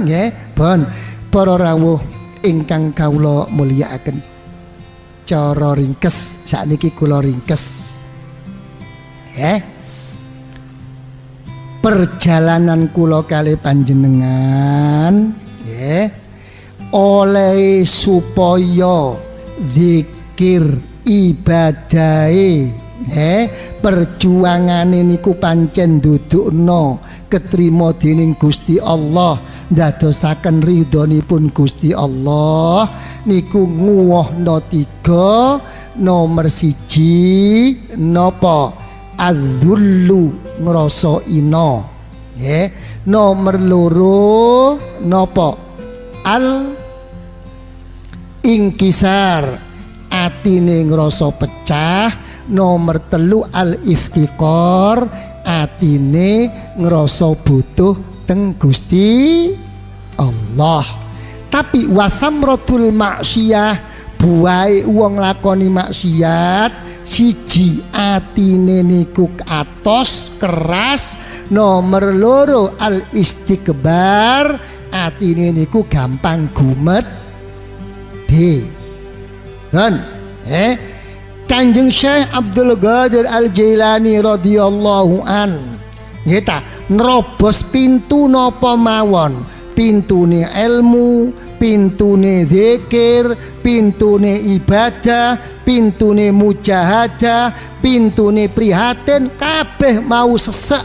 nggih. Pun para rawuh ingkang kawula mulyakaken. Cara ringkes sakniki kula ringkes. Nggih. Perjalanan kula kali panjenengan nggih oleh supaya zikir ibadahe perjuangane niku pancen ndudukna ketrima dening Gusti Allah, ndadosaken ridhonipun Gusti Allah niku nguwohna 3. Nomor 1 napa adzullu ngrasa ina nggih. Nomor 2 napa al ingkisar atine ngrasa pecah. Nomor 3 al iftiqor atine ngrasa butuh teng Gusti Allah. Tapi wasamratul maksiyah buahe wong lakoni maksiat siji atine niku atos keras. Nomor 2 al istikbar atine niku gampang gumedhe. Dan Kanjeng Syekh Abdul Qadir Al-Jailani radhiyallahu an kita nerobos pintu napa mawon, pintune ilmu, pintune zikir, pintune ibadah, pintune mujahadah, pintune prihatin kabeh mau sesek.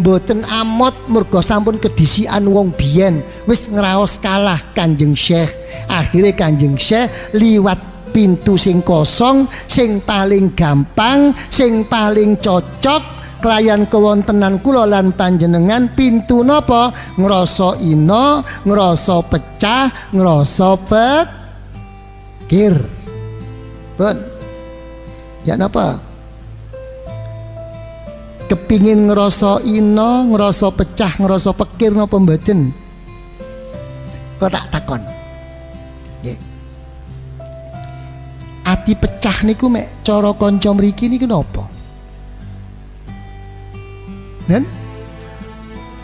Mboten amot mergo sampun kedisian wong biyen wis ngraos kalah Kanjeng Syekh. Akhire Kanjeng Syekh liwat pintu sing kosong, sing paling gampang, sing paling cocok kelayan kewontenan kula lan panjenengan. Pintu napa? Ngrasa ina, ngrasa pecah, ngrasa pikir. Pun ya napa? Kepingin ngrasa ina, ngrasa pecah, ngrasa pikir napa mboten? Kok tak takon. Nggih. Ati pecah niku mek cara kanca mriki niku napa? Nen?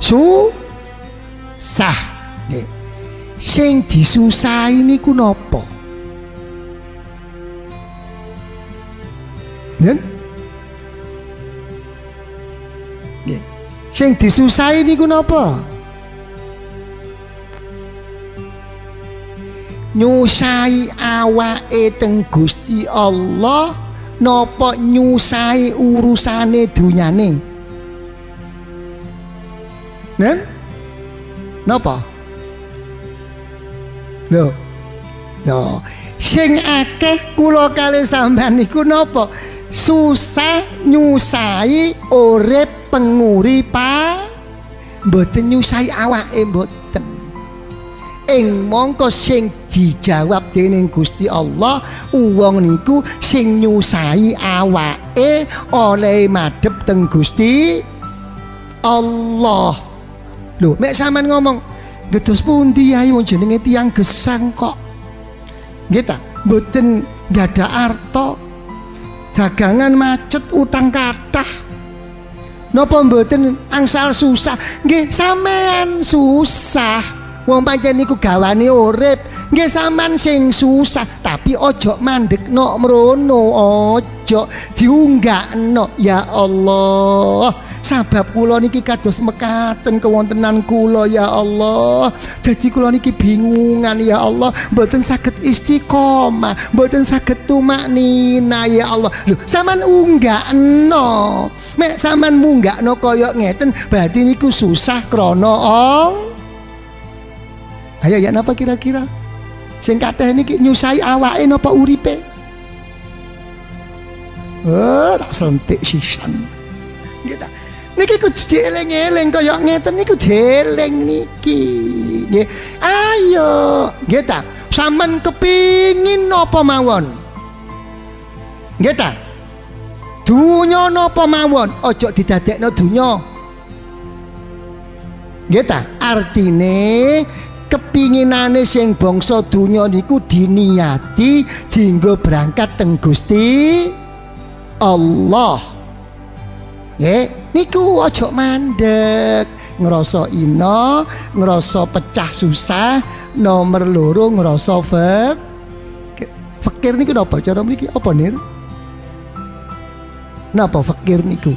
Susah. Nggih. Sing disusahi niku napa? Nen? Nggih. Sing disusahi niku napa? Nyusai awake teng Gusti Allah napa nyusai urusane dunyane? Nen? Napa? Lho. Sing akeh kula kalih sampean niku napa? Susah nyusai urip penguripan, mboten nyusai awake mboten. Ing mongko sing dijawab dening Gusti Allah, wong niku sing nyusahi awake oleh madhep teng Gusti Allah. Lho, mek sampean ngomong, "Ngedos pundi ae wong jenenge tiyang gesang kok?" Nggih ta, mboten gadah arta. Dagangan macet, utang kathah. Napa mboten angsal susah? Nggih, sampean susah. Wong pancen niku gawane urip, nggih sampean sing susah, tapi ojo mandekno mrono, ojo diunggakno. Ya Allah, sabab kula niki kados mekaten kewontenan kula ya Allah. Dadi kula niki bingungan ya Allah, mboten saged istiqomah, mboten saged tumaknina ya Allah. Lho, sampean unggakno. Mek sampean munggakno kaya ngeten, berarti niku susah krana Ayo ya napa kira-kira? Sing kathah niki nyusai awake napa uripe? Tak sentik sisan. Nggih ta. Niki kudu dieling-eling kaya ngeten niku dieling niki. Nggih. Ayo, nggih ta. Sampeyan kepingin napa mawon? Nggih ta. Dunya napa mawon, aja didadekno dunya. Nggih ta. Artine kepinginane sing bangsa dunya niku diniati dienggo berangkat teng Gusti Allah. Nggih, niku aja mandek. ngrasa ina, ngrasa pecah susah, nomor loro ngrasa fakir niku napa cara mriki apa nir? Napa fakir niku?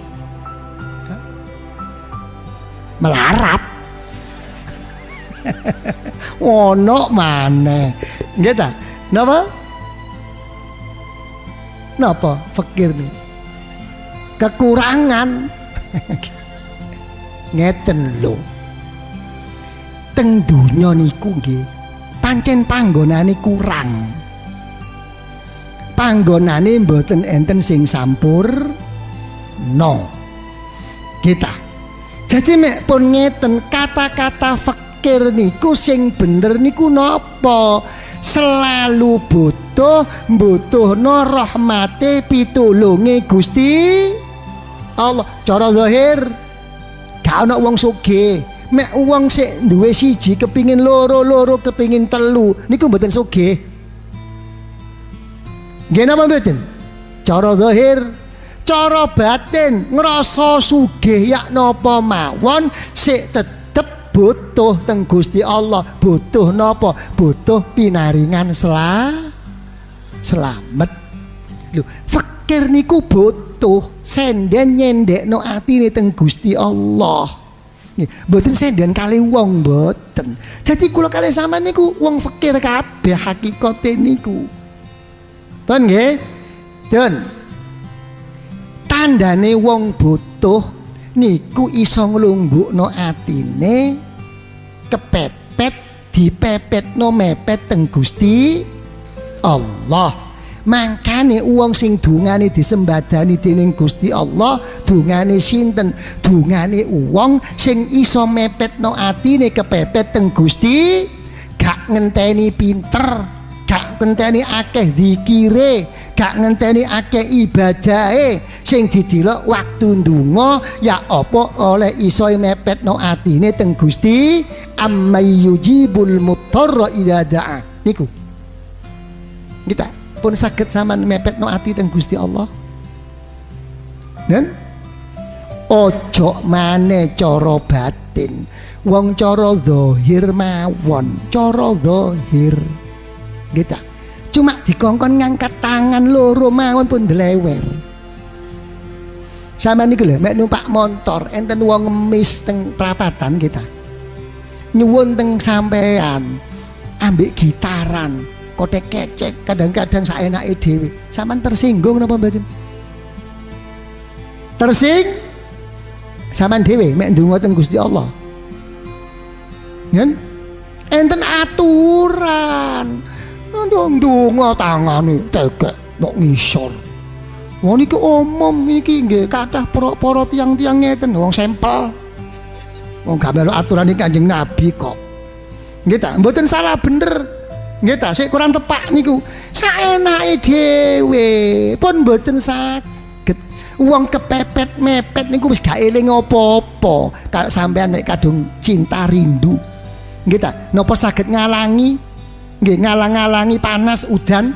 Melarat. Ono maneh. Nggih ta? Napa? Napa fakir niku? Kekurangan. Ngeten lho. Teng donya niku nggih pancen panggonane kurang. Panggonane mboten enten sing sampur kita. Jadi mek pun ngeten kata-kata fakir niku sing bener niku napa? Selalu butuhno rahmate pitulunge Gusti Allah. Cara zahir gak ana wong sugih. Mek wong sik duwe siji kepingin loro kepingin telu niku mboten sugih. Nggih napa mboten? Cara zahir. Cara batin ngrasa sugih yak napa mawon sik tetep butuh teng Gusti Allah. Butuh napa? Butuh pinaringan selamat. Lho, fakir niku butuh senden nyendekno atine teng Gusti Allah. Nggih, mboten senden kali wong mboten. Dadi kula kalih sampean niku wong fakir kabeh hakikate niku. Pun nggih? Den tandane wong butuh niku iso nglunggukno atine kepepet dipepetno mepet teng Gusti Allah. Mangkane wong sing dungane disembadani dening Gusti Allah dungane sinten? Dungane wong sing iso mepetno atine kepepet teng Gusti, gak ngenteni pinter, gak ngenteni akeh zikire, gak ngenteni akeh ibadahe, sing didelok waktu ndonga ya apa oleh iso mepetno atine teng Gusti ammay yujibul muttarra idza da'a. Niku kita pun saged sampean mepetno ati teng Gusti Allah. Dan ojo maneh cara batin, wong cara zahir mawon, cara zahir. Kita cuma dikongkon ngangkat tangan loro mawon pun delewer. Sampeyan niku lho mek numpak motor enten wong ngemis teng prapatan kita. Nyuwun teng sampean ambek gitaran, kotek kecek kadang-kadang saenake dhewe. Sampeyan tersinggung napa mboten? Sampeyan dhewe mek ndonga teng Gusti Allah. Yen enten aturan. Ndonga tangane tegek kok ngisor. Wong iki umum iki nggih kathah para tiyang-tiyang ngeten wong sampel. Wong gak melu aturan iki Kanjeng Nabi kok. Nggih ta, mboten salah bener. Nggih ta, sik kurang tepak niku. Saenake dhewe pun mboten saged. Wong kepepet mepet niku wis gak eling apa-apa. Kayak sampean nek kadung cinta rindu. Nggih ta, napa saged ngalangi? Nggih ngalang-alangi panas udan.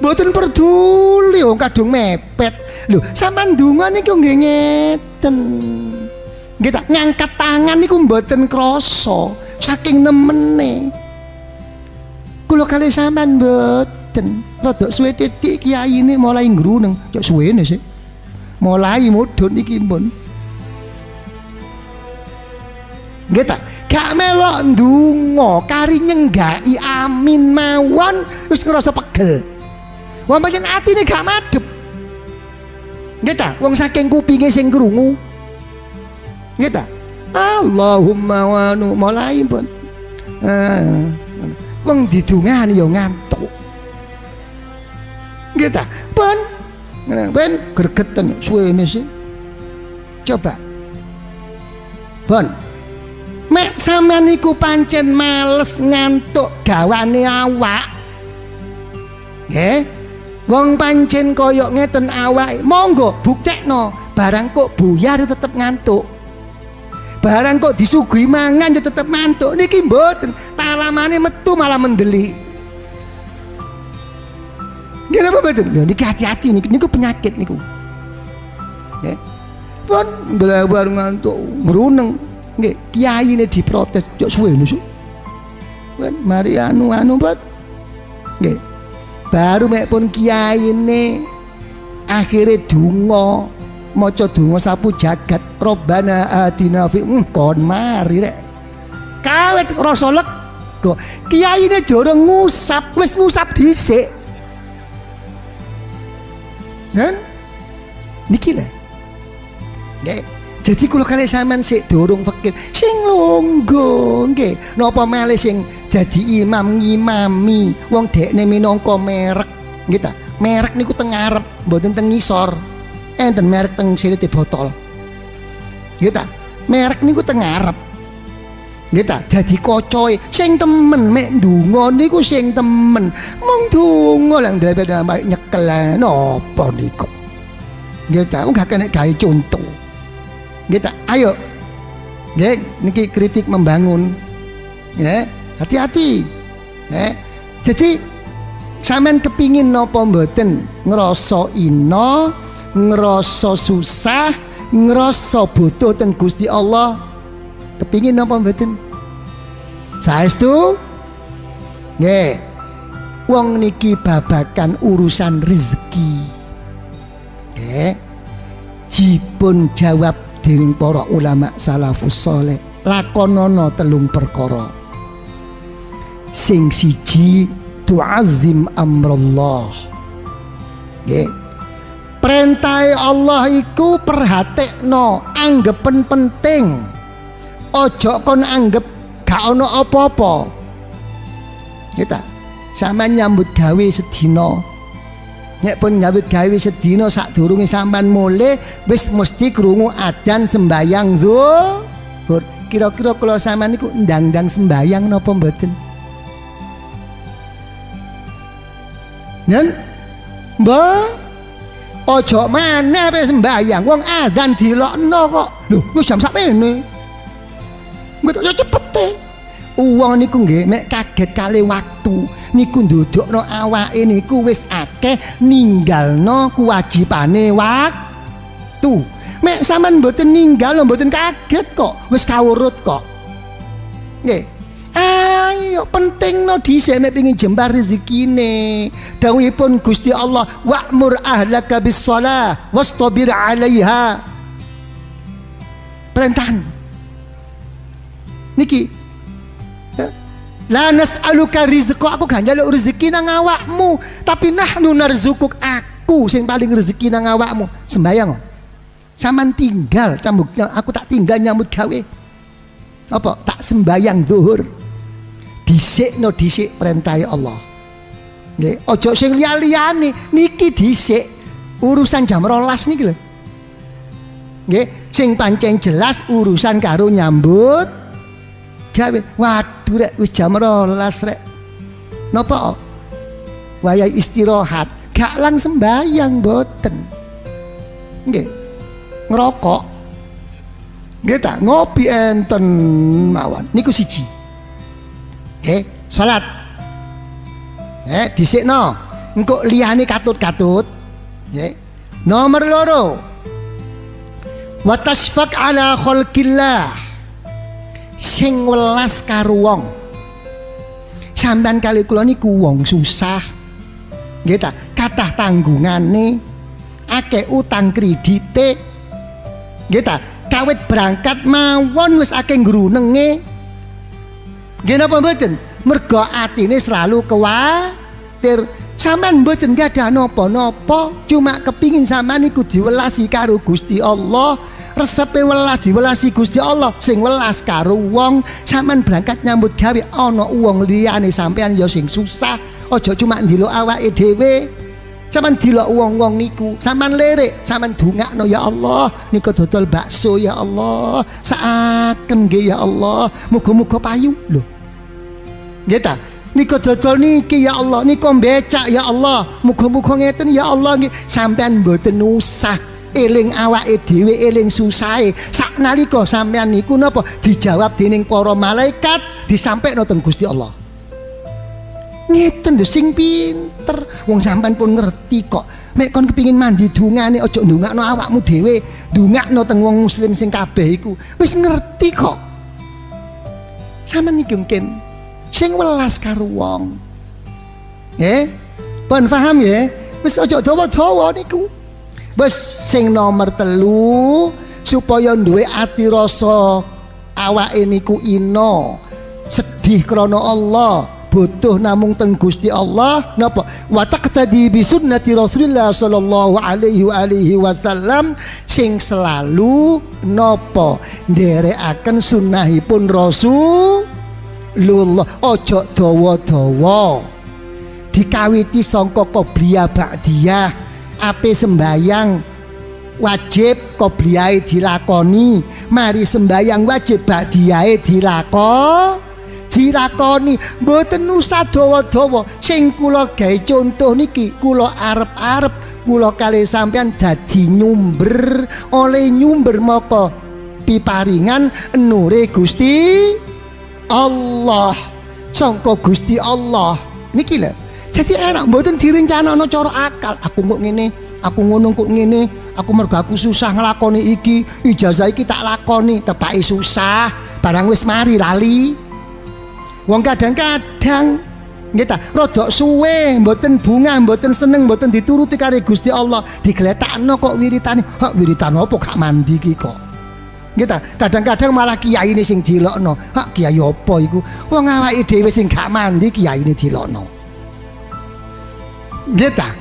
Mboten peduli wong kadung mepet. Lho, sampean ndonga niku nggih ngeten. Nggih ta, ngangkat tangan niku mboten krasa saking nemene. Kula kalih sampean mboten. Rada suwe titik kiyaine mulai ngruneng. Cok suwene sih. Mulai mudhun iki pun. Nggih ta? Gak melok ndonga kari nyenggaki amin mawon wis ngrasa pegel. Wong pancen atine gak madhep. Nggih ta? Wong saking kupinge sing krungu. Nggih ta? Allahumma wanu mulai pun. Wong didungani ya ngantuk. Nggih ta? Pun gregeten suwene sih. Coba. Pun mek sampean niku pancen males ngantuk gawane awak. Nggih. Wong pancen koyok ngeten awake, monggo buktekno. Barang kok buyar tetep ngantuk. Barang kok disuguhi mangan yo tetep ngantuk. Niki mboten, talamane metu malah mendelik. Nggih napa mboten? Lho niki hati-hati niku penyakit niku. Nggih. pun belabar ngantuk bruneng nggih kiyaine diprotes yo suwe nusu kan mari anu bet nggih baru mek pun kiyaine akhire donga maca donga sapu jagat Robbana atina fi kon mari rek kawet rasa lega kiyaine dorong ngusap wis ngusap dhisik kan niki lho nggih dadi kula kalih sampean sik dorong fakir sing longgo nggih napa malih sing dadi imam ngimami wong dekne minangka merek nggih ta merek niku teng ngarep mboten teng ngisor enten merek teng silite botol nggih ta merek niku teng ngarep nggih ta dadi kocoe sing temen mek ndonga niku sing temen mung donga lang dhewe nyekel napa niku nggih ta gak kena gawe contoh nggih ta ayo nggih niki kritik membangun nggih hati-hati nggih jadi sampean kepingin napa mboten ngrasa ina ngrasa susah ngrasa butuh teng Gusti Allah kepingin napa mboten saestu nggih wong niki babakan urusan rezeki nggih dipun jawab dening para ulama salafus saleh lakonana telung perkara sing siji tu'azzim amrullah nggih perintah Allah iku perhatekno anggepen penting ojo kon anggap gak ono apa-apa kita sampean nyambut gawe sedina nek pun nyambut gawe sedina sadurunge sampean mulih wis mesti krungu adzan sembayang zuhur kira-kira kula sampean niku ndang-ndang sembayang napa mboten nen mbah ojo maneh pe sembayang wong adzan dilokno kok lho wis jam sakmene ya cepet e uang niku nggih mek kaget kali waktu niku ndudukno awake niku wis akeh ninggalno kewajibane waktu mek sampean mboten ninggal mboten kaget kok wis kawurut kok nggih ayo pentingno dhisik nek pengin jembar rezekine dawuhipun Gusti Allah wa'mur ahlaka bis shalah wastabir 'alaiha perintahan niki la nas'aluka rizqa aku gak njaluk rezeki nang awakmu tapi nahnu narzukuk aku sing paling rezeki nang awakmu sembayang sampean tinggal cambuk aku tak tinggal nyambut gawe apa tak sembayang zuhur dhisikno dhisik perintah Allah nggih aja sing liya-liyane niki dhisik urusan jam 12 niki lho nggih sing pancen jelas urusan karo nyambut gawe waduh rek wis jam 12 rek napa wayahe istirahat gak lang sembayang boten nggih ngerokok nggih ta ngopi enten mawon niku siji salat dhisikno engko liyane katut-katut nggih nomor loro wa tasfaq ala khalqillah sing welas karo wong sampean kali kula niku wong susah nggih ta kathah tanggungane akeh utang kredite nggih ta kawit berangkat mawon wis akeh grunenge nggih napa mboten mergo atine selalu kuwatir sampean mboten gadah napa-napa cuma kepingin sampean niku diwelasi karo Gusti Allah resepe welas diwelasi Gusti Allah sing welas karo wong sampean berangkat nyambut gawe ana wong liyane sampean ya sing susah aja cuma ndelok awake dhewe sampean delok wong-wong niku sampean lirik sampean dongakno ya Allah niku dodol bakso ya Allah saaken nggih ya Allah muga-muga payu lho nggih ta niku dodol niki ya Allah niku becak ya Allah muga-muga ngeten ya Allah nggih sampean mboten usah eling awake dhewe eling susahe saknalika sampean niku napa dijawab dening para malaikat disampekno teng Gusti Allah Ngeten lho sing pinter. Wong sampean pun ngerti kok. Nek kon kepingin mandi dungane aja ndongakno awakmu dhewe, ndongakno teng wong muslim sing kabeh iku. Wis ngerti kok. Sampeyan iki mungkin sing welas karo wong. Nggih? Pun paham ya? Wis aja dawa-dawa niku. Wis sing nomor 3 supaya duwe ati rasa awake niku ino sedih krana Allah, butuh namung teng Gusti Allah napa wa taqtadi bi sunnati Rasulillah sallallahu alaihi wasallam sing selalu napa nderekaken sunnahipun Rasulullah. Ojo dawa-dawa dikawiti sangka qobliyah ba'diyah. Ape sembayang wajib qobliyahe dilakoni, mari sembayang wajib ba'diyahe dilakoni, mboten usah dawa-dawa. Sing kula gawe contoh niki, kula arep-arep kula kalih sampean dadi nyumber, oleh nyumber maka piparingan nure Gusti Allah, sangka Gusti Allah niki lho. Jadi enak mboten direncanakno cara akal. Aku kok ngene, aku ngono kok ngene, aku mergo aku susah nglakoni iki, ijazah iki tak lakoni, tepake susah, barang wis mari lali. Wong kadang-kadang nggih ta, rada suwe, mboten bunga, mboten seneng, mboten dituruti karo Gusti Allah, digletakno kok wiritane. Hak wiritan apa gak mandi iki kok. Nggih ta, kadang-kadang malah kiyaine sing dilokno. Hak kiai apa iku? Wong awake dhewe sing gak mandi kiyaine dilokno. Nggih ta?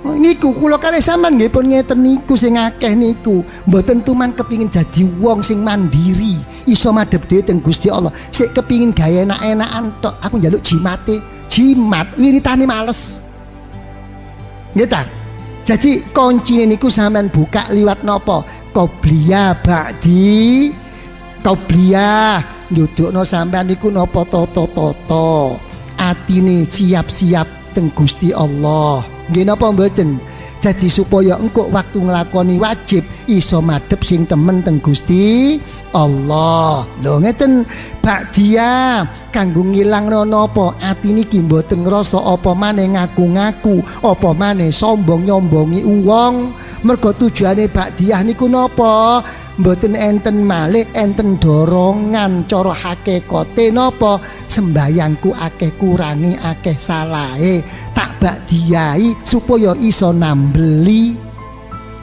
Niku kula kalih sampean nggih pun ngeten niku sing akeh niku mboten tuman kepingin dadi wong sing mandiri, iso madhep dhewe teng Gusti Allah. Sik kepingin gawe enak-enakan tok. Aku njaluk jimat wiritane males. Nggih ta? Jadi kuncine niku sampean buka liwat napa? Qobliyah ba'di qobliyah. Nyudukno sampean niku napa toto-toto. Atine siap-siap teng Gusti Allah. Nggih napa mboten? Jadi supaya engko waktu nglakoni wajib iso madhep sing temen teng Gusti Allah. Lho ngeten ba'diyah kanggo ngilangno napa? Ati niki mboten ngrasa apa maneh ngaku-ngaku, apa maneh sombong nyombongi wong. Mergo tujuane ba'diyah niku napa? Mboten enten malih enten dorongan cara hakikate napa sembayangku akeh kurangi akeh salahe tak ba'diyahi supaya iso nambeli.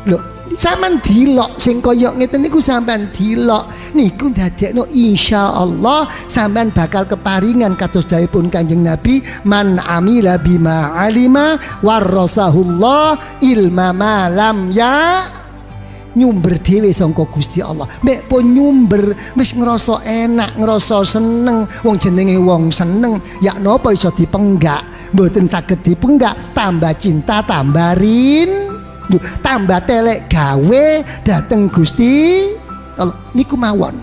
Lho sampean dilok sing kaya ngeten niku sampean dilok niku dadekno insyaallah sampean bakal keparingan kados dawuhipun Kanjeng Nabi man amila bima alima warasahullah ilma ma lam ya. Nyumber dhewe sangka Gusti Allah. Mek pun nyumber wis ngrasa enak, ngrasa seneng. Wong jenenge wong seneng, ya napa iso dipenggak? Mboten saged dipenggak, tambah cinta, tambah tambah telek gawe dateng Gusti Allah. Niku mawon.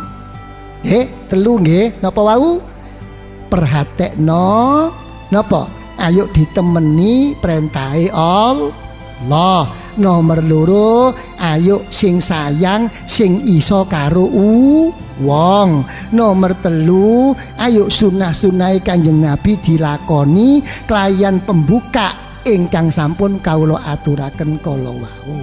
Nggih, 3 nggih, napa wau? Perhatekno napa? Ayo ditemeni perintahe Allah. Nomor 2 ayo sing sayang sing iso karo wong. Nomor 3 ayo sunah-sunahe Kanjeng Nabi dilakoni kelayan pembuka ingkang sampun kawula aturaken kala wau.